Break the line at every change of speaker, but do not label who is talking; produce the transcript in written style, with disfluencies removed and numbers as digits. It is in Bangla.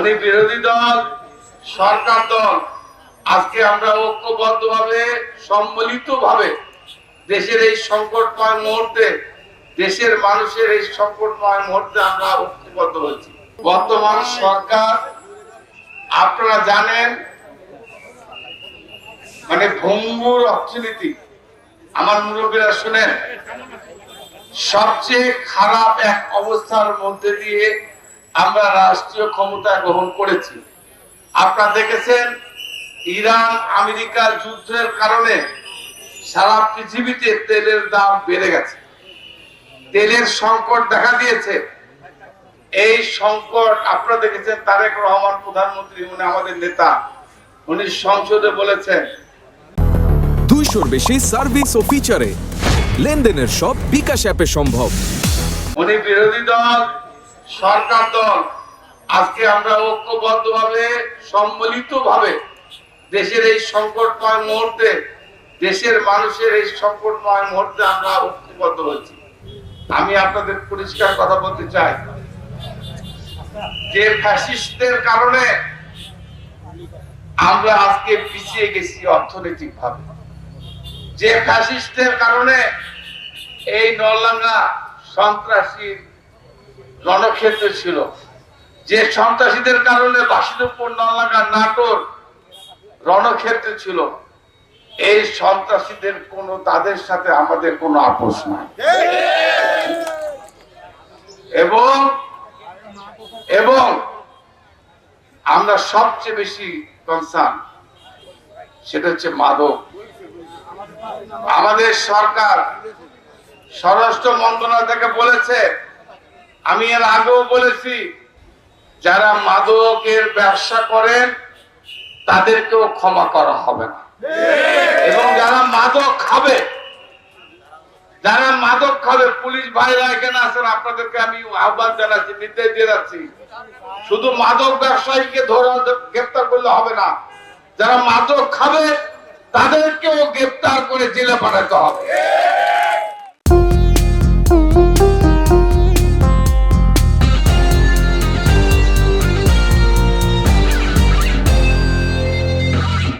উনি বিরোধী দল সরকার দল আজকে আমরা ঐক্যবদ্ধভাবে সম্মিলিতভাবে দেশের এই সংকটময় মুহূর্তে দেশের মানুষের এই সংকটময় মুহূর্তে আমরা ঐক্যবদ্ধ হয়েছি। বর্তমান সরকার আপনারা জানেন মানে ভঙ্গুর অর্থনীতি, আমার মুরব্বীরা শুনেন, সবচেয়ে খারাপ এক অবস্থার মধ্যে দিয়ে আমরা রাষ্ট্রীয় ক্ষমতা গ্রহণ করেছি। আপনারা দেখেছেন ইরান আমেরিকা যুদ্ধের কারণে সারা পৃথিবীতে তেলের দাম বেড়ে গেছে, তেলের সংকট দেখা দিয়েছে। এই সংকট আপনারা দেখেছেন তারেক রহমান প্রধানমন্ত্রী, উনি আমাদের নেতা, উনি সংসদে বলেছেন
200-র বেশি সার্ভিস ও ফিচারে লেনদেনের সব বিকাশ অ্যাপে সম্ভব।
উনি বিরোধী দল সরকার দল আজকে আমরা ঐক্যবদ্ধভাবে সম্মিলিতভাবে দেশের এই সংকটময় মুহূর্তে দেশের মানুষের এই সংকটময় মুহূর্তে আমরা ঐক্যবদ্ধ হয়েছি। আমি আপনাদের পরিষ্কার কথা বলতে চাই যে ফ্যাসিস্টদের কারণে আমরা আজকে পিছিয়ে গেছি অর্থনৈতিক ভাবে, যে ফ্যাসিস্টদের কারণে এই নলডাঙ্গা সন্ত্রাসী রণক্ষেত্র ছিল, যে সন্ত্রাসীদের কারণে বাসিদপুর নলডাঙ্গা নাটোর রণক্ষেত্র ছিল, এই সন্ত্রাসীদের তাদের সাথে আমাদের কোনো আপোষ নাই। এবং আমরা সবচেয়ে বেশি কনসার্ন সেটা হচ্ছে মাদক। আমাদের সরকার স্বরাষ্ট্র মন্ত্রণালয় থেকে বলেছে, আমি এর আগেও বলেছি, যারা মাদকের ব্যবসা করেন তাদেরকেও ক্ষমা করা হবে না, এবং যারা মাদক খাবে পুলিশ ভাইরা এখানে আছেন, আপনাদেরকে আমি আহ্বান জানাচ্ছি, নির্দেশ দিয়ে যাচ্ছি, শুধু মাদক ব্যবসায়ীকে গ্রেফতার করলে হবে না, যারা মাদক খাবে তাদেরকেও গ্রেফতার করে জেলে পাঠাতে হবে।